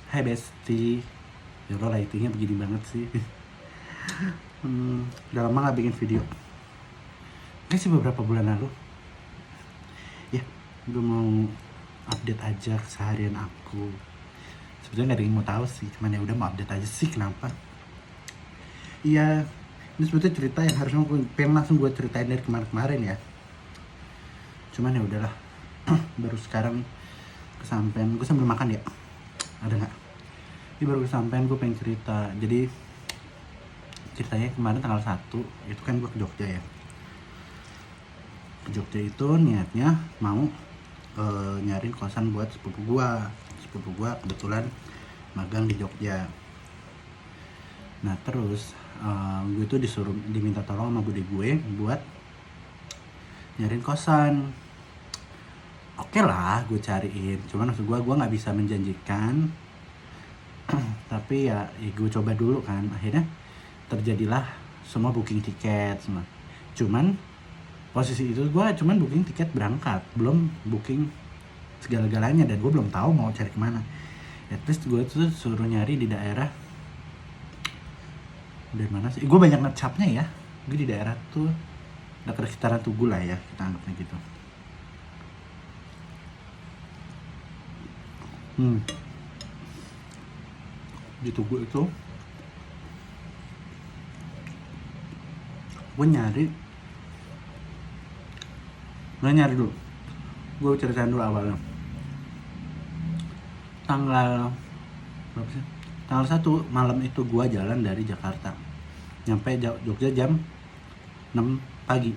Hai Besti. Ya Allah, lightingnya begini banget sih. Udah lama gak bikin video. Ini sih beberapa bulan lalu. Ya, gue mau update aja keseharian aku. Sebetulnya gak ada yang mau tahu sih, cuman ya udah mau update aja sih. Kenapa? Iya, ini sebetulnya cerita yang harusnya gue pengen langsung gue ceritain dari kemarin-kemarin ya. Cuman ya udahlah. Baru sekarang kesampean. Gue sambil makan ya. Ada nggak? Ini baru kesampean, gue pengen cerita. Jadi ceritanya kemarin tanggal 1 itu kan gue ke Jogja ya. Ke Jogja itu niatnya mau nyari kosan buat sepupu gua kebetulan magang di Jogja. Nah terus gue itu diminta tolong sama bude gue buat nyariin kosan. Oke lah, gue cariin. Cuman maksud gue nggak bisa menjanjikan. Tapi ya gue coba dulu kan. Akhirnya terjadilah semua booking tiket semua. Cuman posisi itu gue cuman booking tiket berangkat, belum booking segala-galanya, dan gue belum tahu mau cari kemana. At least gue tuh suruh nyari di daerah dari mana sih? Gue banyak ngecapnya ya. Gue di daerah tuh dekat sekitaran Tugu lah ya, kita anggapnya gitu. Di Tugu itu gue nyari dulu. Gue ceritain dulu awalnya. Tanggal berapa sih? Tanggal 1 malam itu gue jalan dari Jakarta, nyampe Jogja jam 6 pagi.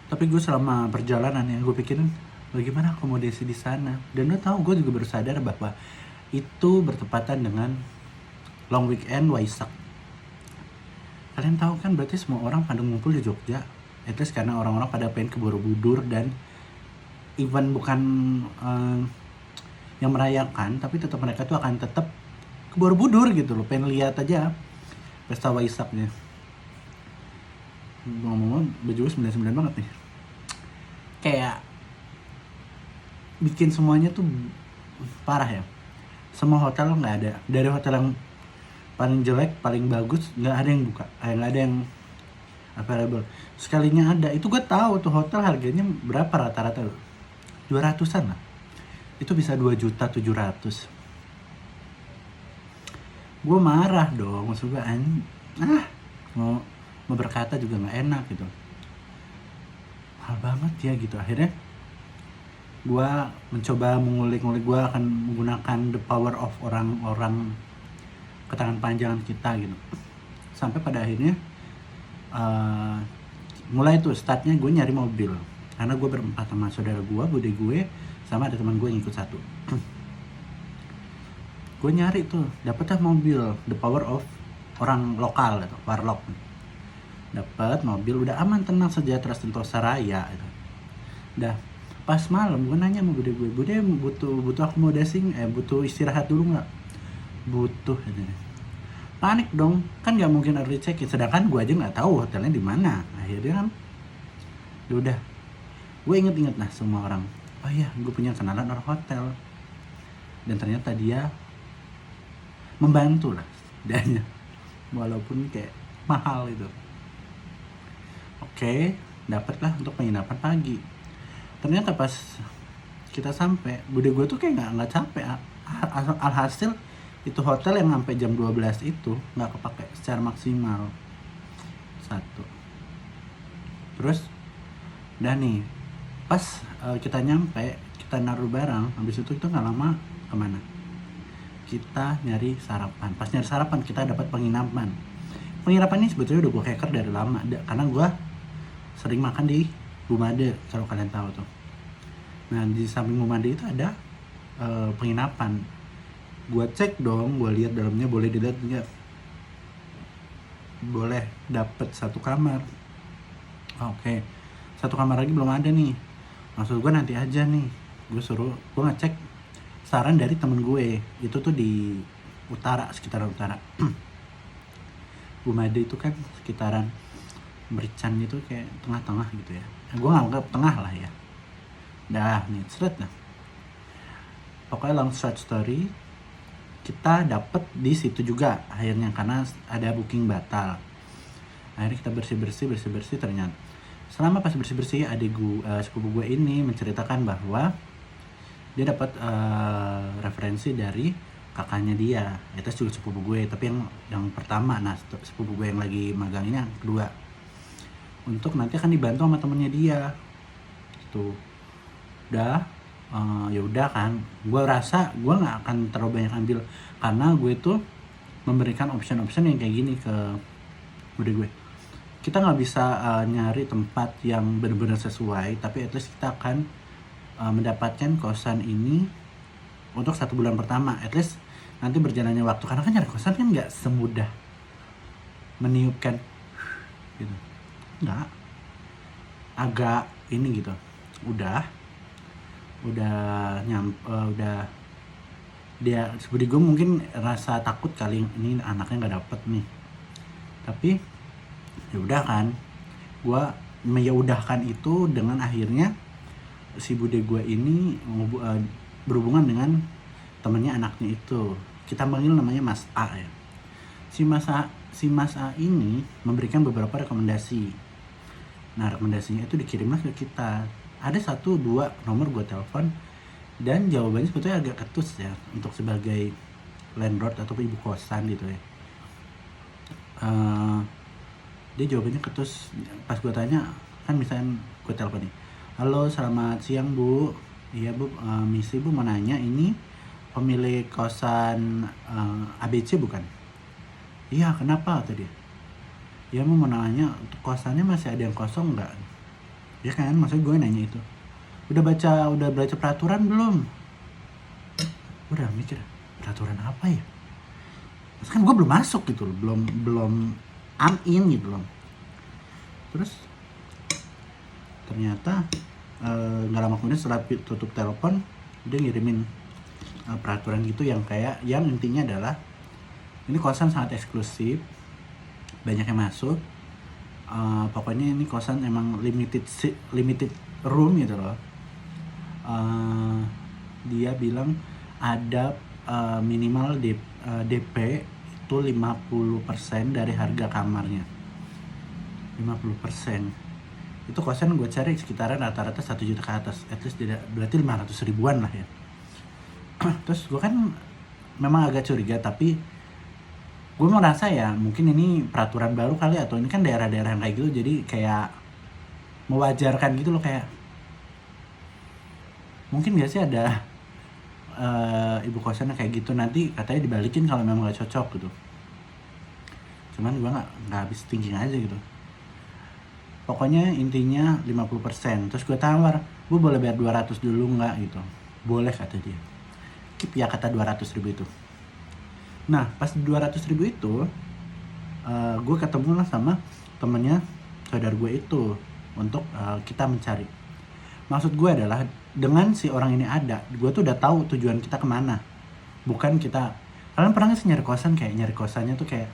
Tapi gue selama perjalanan yang gue pikirin bagaimana akomodasi di sana. Dan lo tau, gue juga baru sadar bahwa itu bertepatan dengan long weekend Waisak. Kalian tahu kan, berarti semua orang pada ngumpul di Jogja. At least karena orang-orang pada pengen ke Borobudur, dan even bukan yang merayakan, tapi tetap mereka tuh akan tetap ke Borobudur gitu loh, pengen lihat aja pesta Waisaknya. Ngomong-ngomong, baju gue 99 banget nih. Kayak bikin semuanya tuh parah ya. Semua hotel nggak ada, dari hotel yang paling jelek paling bagus nggak ada yang buka, nggak ada yang available. Sekalinya ada, itu gue tahu tuh hotel harganya berapa rata-rata, 200-an lah. Itu bisa 2.700.000. Gue marah dong, maksud gue mau berkata juga nggak enak gitu, mahal banget ya gitu. Akhirnya gue mencoba mengulik-ngulik, gue akan menggunakan the power of orang-orang ketangan panjangan kita gitu, sampai pada akhirnya mulai tuh startnya gue nyari mobil, karena gue berempat sama saudara gue, bude gue, sama ada teman gue yang ikut satu. Gue nyari tuh, dapetlah mobil, the power of orang lokal gitu, warlock. Dapet mobil, udah aman, tenang, sejahtera, sentosa raya gitu. Udah pas malam gue nanya sama bude gue, bude butuh akomodasi, butuh istirahat dulu nggak? Butuh gitu. Panik dong, kan nggak mungkin early check-in, sedangkan gue aja nggak tahu hotelnya di mana. Akhirnya kan udah gue inget nah semua orang, oh iya gue punya kenalan orang hotel, dan ternyata dia membantu lah dananya, walaupun kayak mahal itu. Oke, dapatlah untuk penginapan pagi. Ternyata pas kita sampai, bude gue tuh kayak nggak capek. Alhasil itu hotel yang sampai jam 12 itu nggak kepake secara maksimal. Satu. Terus udah nih, pas kita nyampe, kita naruh barang, habis itu nggak lama kemana? Kita nyari sarapan. Pas nyari sarapan kita dapat penginapan. Penginapan ini sebetulnya udah gue keker dari lama, karena gue sering makan di Bumade, kalau kalian tahu tuh. Nah di samping Bumade itu ada penginapan. Gue cek dong, gue lihat dalamnya, boleh dilihat nggak? Boleh, dapet satu kamar. Oke, satu kamar lagi belum ada nih. Maksud gue nanti aja nih. Gue ngecek saran dari temen gue, itu tuh di utara, sekitaran utara. Bumade itu kan sekitaran Merican itu, kayak tengah-tengah gitu ya. Gue nganggap tengah lah ya. Dah nih, seret dah. Pokoknya long short story, kita dapet di situ juga akhirnya karena ada booking batal. Akhirnya kita bersih-bersih ternyata selama pas bersih-bersih sepupu gue ini menceritakan bahwa dia dapat referensi dari kakaknya dia, itu juga sepupu gue, tapi yang pertama. Nah, sepupu gue yang lagi magang ini yang kedua, untuk nanti akan dibantu sama temennya dia gitu. Udah ya udah kan, gue rasa gue nggak akan terlalu banyak ambil karena gue tuh memberikan option yang kayak gini ke bude gue. Kita nggak bisa nyari tempat yang benar-benar sesuai, tapi at least kita akan mendapatkan kosan ini untuk 1 bulan pertama. At least nanti berjalannya waktu, karena kan nyari kosan kan nggak semudah meniupkan gitu, nggak, agak ini gitu. Udah dia seperti gue mungkin rasa takut kali ini anaknya nggak dapet nih, tapi ya udah kan, gue meyaudahkan itu dengan akhirnya si bude gue ini berhubungan dengan temennya anaknya itu. Kita panggil namanya Mas A ya. Si Mas A ini memberikan beberapa rekomendasi. Nah, rekomendasinya itu dikirimlah ke kita. Ada 1-2 nomor gue telepon dan jawabannya sebetulnya agak ketus ya untuk sebagai landlord atau ibu kosan gitu ya. Dia jawabannya ketus. Pas gue tanya, kan misalnya gue telepon nih, halo selamat siang bu, iya bu, misi bu mau nanya, ini pemilik kosan ABC bukan? Iya, kenapa tuh dia? Ya mau nanya, kosannya masih ada yang kosong nggak? Ya kan, maksudnya gue nanya itu, udah baca peraturan belum? Udah mikir, peraturan apa ya? Terus kan gue belum masuk gitu loh, belum in gitu loh. Terus ternyata nggak lama kemudian setelah tutup telepon, dia ngirimin peraturan gitu yang intinya adalah ini kosan sangat eksklusif, banyak yang masuk, pokoknya ini kosan emang limited room gitu loh. Dia bilang ada minimal DP itu 50% dari harga kamarnya. 50%. Itu kosan gue cari sekitaran rata-rata 1 juta ke atas, at least berarti 500 ribuan lah ya. Terus gue kan memang agak curiga, tapi gue merasa ya mungkin ini peraturan baru kali, atau ini kan daerah-daerah yang kayak gitu jadi kayak mewajarkan gitu loh, kayak mungkin gak sih ada ibu kosan kayak gitu, nanti katanya dibalikin kalau memang gak cocok gitu. Cuman gue gak habis thinking aja gitu. Pokoknya intinya 50%. Terus gue tawar, gue boleh bayar 200 dulu gak gitu? Boleh kata dia. Keep ya kata 200 ribu itu. Nah pas 200 ribu itu gue ketemu lah sama temennya saudara gue itu untuk kita mencari. Maksud gue adalah dengan si orang ini ada, gue tuh udah tahu tujuan kita kemana. Bukan kita, kalian pernah gak sih nyari kosan, kayak nyari kosannya tuh kayak,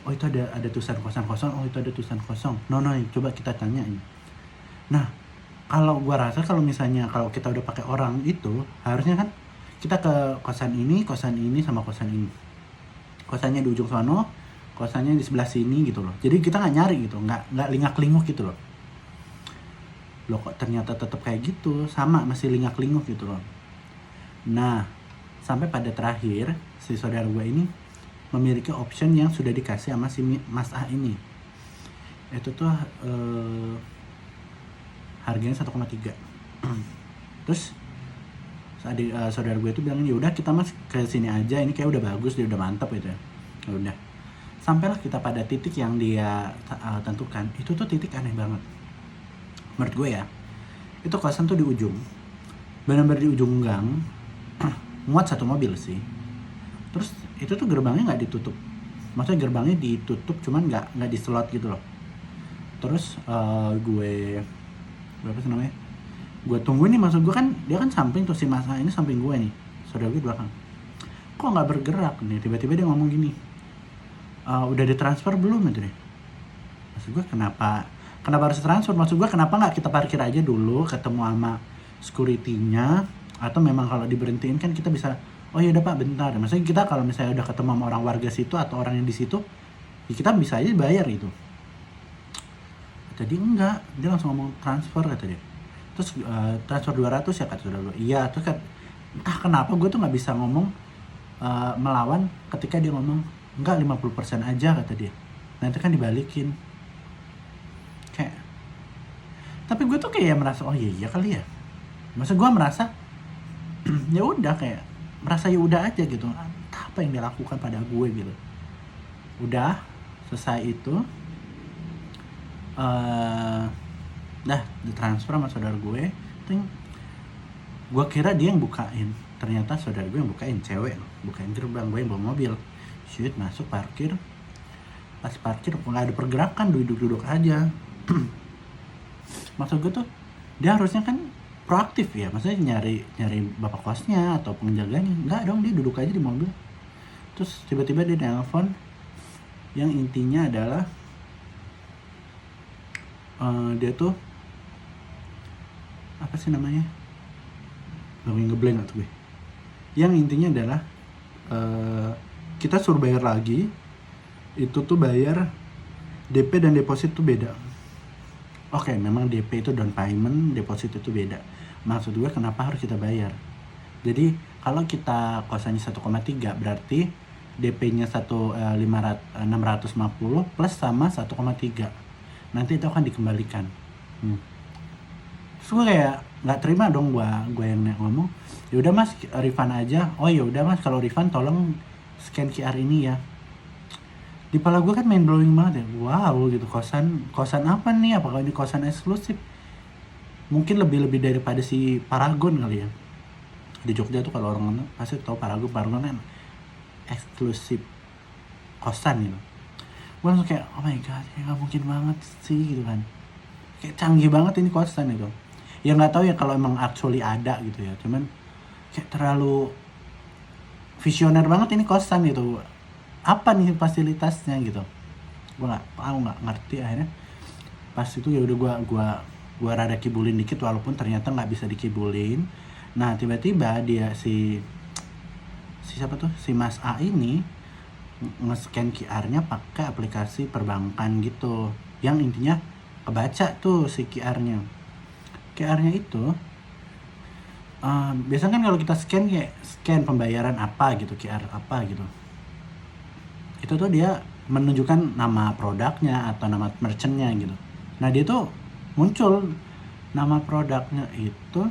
oh itu ada tulisan kosan kosong, oh itu ada tulisan kosong, no coba kita tanya ini. Nah kalau gue rasa kalau misalnya kalau kita udah pakai orang itu, harusnya kan kita ke kosan ini sama kosan ini, kosannya di ujung sono, kosannya di sebelah sini gitu loh. Jadi kita nggak nyari gitu, nggak lingak-linguk gitu loh. Loh kok ternyata tetap kayak gitu, sama masih lingak-linguk gitu loh. Nah sampai pada terakhir si saudara gue ini memiliki option yang sudah dikasih sama si Mas A ini. Itu tuh harganya 1,3. Terus saudara gue itu bilang, ya udah kita mas ke sini aja, ini kayak udah bagus, dia udah mantap gitu ya. Ya udah. Sampailah kita pada titik yang dia tentukan. Itu tuh titik aneh banget menurut gue ya. Itu kosan tuh di ujung, benar-benar di ujung gang, muat 1 mobil sih. Terus itu tuh gerbangnya nggak ditutup, maksudnya gerbangnya ditutup cuman nggak di slot gitu loh. Terus gue tungguin nih, maksud gue kan dia kan samping tuh, si Mas A ini samping gue nih, saudara gue di belakang, kok nggak bergerak nih. Tiba-tiba dia ngomong gini, udah ditransfer belum itu deh. Maksud gue kenapa harus transfer? Maksud gue kenapa nggak kita parkir aja dulu, ketemu sama security-nya, Atau memang kalau diberhentiin kan kita bisa, oh ya udah Pak bentar, maksudnya kita kalau misalnya udah ketemu sama orang warga situ atau orang yang di situ, ya kita bisa aja bayar itu. Jadi enggak, dia langsung ngomong transfer kata dia. Terus transfer 200 ya kata saudara gue. Iya, terus kan entah kenapa gue tuh nggak bisa ngomong melawan ketika dia ngomong enggak 50% aja kata dia. Nanti kan dibalikin. Kayak, tapi gue tuh kayak merasa oh iya kali ya. Maksud gue merasa ya udah kayak merasa ya udah aja gitu. Entah apa yang dia lakukan pada gue gitu. Udah selesai itu. Dah ditransfer sama saudara gue. Gue kira dia yang bukain, ternyata saudara gue yang bukain, cewek bukain gerbang, gue yang bawa mobil. Shoot, masuk parkir. Pas parkir nggak ada pergerakan, duduk aja. Maksud gue tuh dia harusnya kan proaktif ya, maksudnya nyari bapak kosnya atau penjaganya. Nggak dong, dia duduk aja di mobil. Terus tiba-tiba dia nelpon yang intinya adalah dia tuh apa sih namanya, lagi ngeblank atau gue. Yang intinya adalah kita suruh bayar lagi. Itu tuh bayar DP dan deposit tuh beda. Oke, memang DP itu down payment, deposit itu beda. Maksud gue kenapa harus kita bayar? Jadi kalau kita kosannya 1,3 berarti DP-nya 650 plus sama 1,3. Nanti itu akan dikembalikan. Terus gue kayak nggak terima dong, gue yang ngomong, ya udah mas refund aja. Oh ya udah mas, kalau refund tolong scan QR ini ya. Di kepala gue kan mind blowing banget ya. Wow gitu, kosan apa nih? Apakah ini kosan eksklusif? Mungkin lebih daripada si Paragon kali ya. Di Jogja tuh kalau orang pasti tahu Paragon kan eksklusif kosan gitu. Gue langsung kayak oh my god, ya gak mungkin banget sih gitu kan. Kayak canggih banget ini kosan itu. Ya nggak tahu ya kalau emang actually ada gitu ya. Cuman kayak terlalu visioner banget ini kosan gitu. Apa nih fasilitasnya gitu? Gue nggak ngerti akhirnya. Pas itu ya udah gue rada kibulin dikit walaupun ternyata nggak bisa dikibulin. Nah tiba-tiba dia si siapa tuh, si Mas A ini nge-scan QR-nya pakai aplikasi perbankan gitu. Yang intinya kebaca tuh si QR-nya. QR-nya itu biasanya kan kalau kita scan kayak scan pembayaran apa gitu, QR apa gitu. Itu tuh dia menunjukkan nama produknya atau nama merchant-nya gitu. Nah, dia tuh muncul nama produknya itu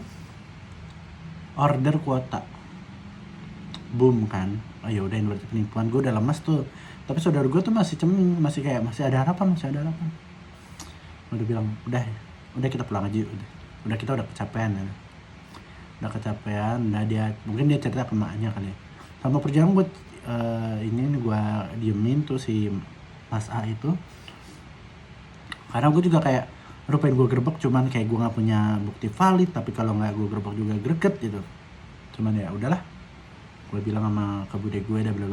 order kuota. Boom kan. Oh ya udah, ini berarti penipuan. Gue udah lemas tuh. Tapi saudara gue tuh masih ceming, masih ada harapan. Udah bilang, udah kita pulang aja udah kita udah kecapean ya. Nah mungkin dia cerita ke maknya kali ya. Sama perjalanan gue gue diemin tuh si Mas A itu, karena gue juga kayak pengen gue gerbek, cuman kayak gue nggak punya bukti valid. Tapi kalau nggak gue gerbek juga greget gitu. Cuman ya udahlah, gue bilang sama ke bude gue dah bla.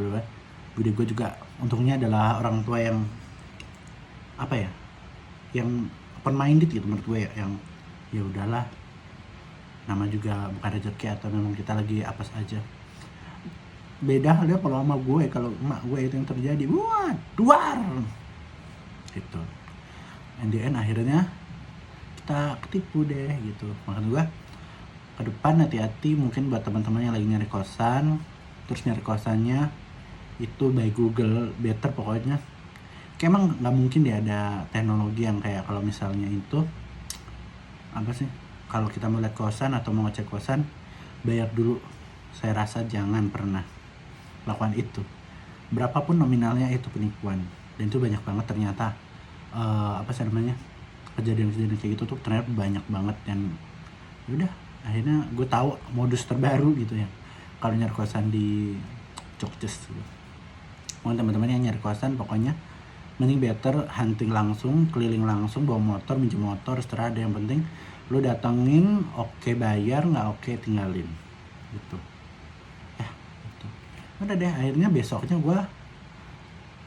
Bude gue juga untungnya adalah orang tua yang apa ya, yang open minded gitu menurut gue ya, yang ya udahlah, nama juga bukan rezeki atau memang kita lagi apes aja. Beda halnya kalau sama gue, kalau emak gue itu yang terjadi, wah duar gitu. And the end akhirnya kita ketipu deh gitu. Makanya gue ke depan hati-hati mungkin buat teman-teman yang lagi nyari kosan, terus nyari kosannya itu by Google better pokoknya. Kayak emang nggak mungkin dia ada teknologi yang kayak kalau misalnya itu apa sih, kalau kita mau lihat kosan atau mau ngecek kosan bayar dulu. Saya rasa jangan pernah lakukan itu, berapapun nominalnya itu penipuan. Dan itu banyak banget ternyata kejadian-kejadian kayak gitu tuh ternyata banyak banget. Dan yaudah akhirnya gue tahu modus terbaru gitu ya kalau nyari kosan di Jogja gitu. Mau teman-teman yang nyari kosan pokoknya mending better hunting langsung, keliling langsung, bawa motor, minjem motor, setelah ada. Yang penting lu datengin, oke bayar, nggak oke tinggalin gitu ya gitu. Udah deh, akhirnya besoknya gue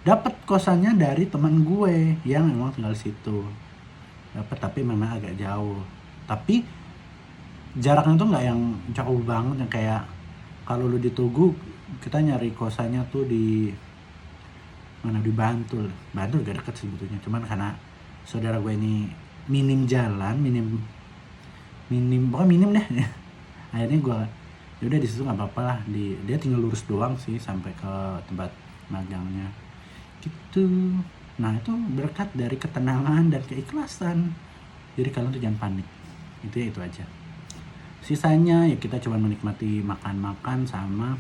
dapet kosannya dari teman gue yang memang tinggal di situ. Dapet tapi memang agak jauh. Tapi jaraknya tuh nggak yang jauh banget yang kayak kalau lu di Tugu kita nyari kosannya tuh di mana, di Bantul. Bantul gak deket sebetulnya, cuman karena saudara gue ini minim jalan, pokoknya minim deh. Akhirnya gue ya udah di situ nggak apa-apa lah, dia tinggal lurus doang sih sampai ke tempat magangnya gitu. Nah itu berkat dari ketenangan dan keikhlasan, jadi kalian tuh jangan panik. Itu ya itu aja, sisanya ya kita coba menikmati makan-makan sama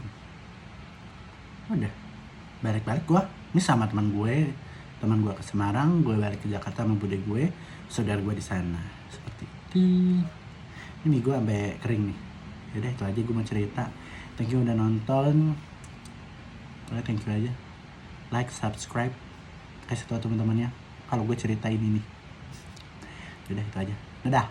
udah balik-balik. Gua ini sama teman gue ke Semarang, gue balik ke Jakarta sama bude gue, saudara gue di sana, seperti itu. Ini gue sampai kering nih. Yaudah itu aja gue mau cerita. Thank you udah nonton. Thank you aja. Like, subscribe, kasih tau teman-temannya kalau gue ceritain ini. Yaudah itu aja. Dadah.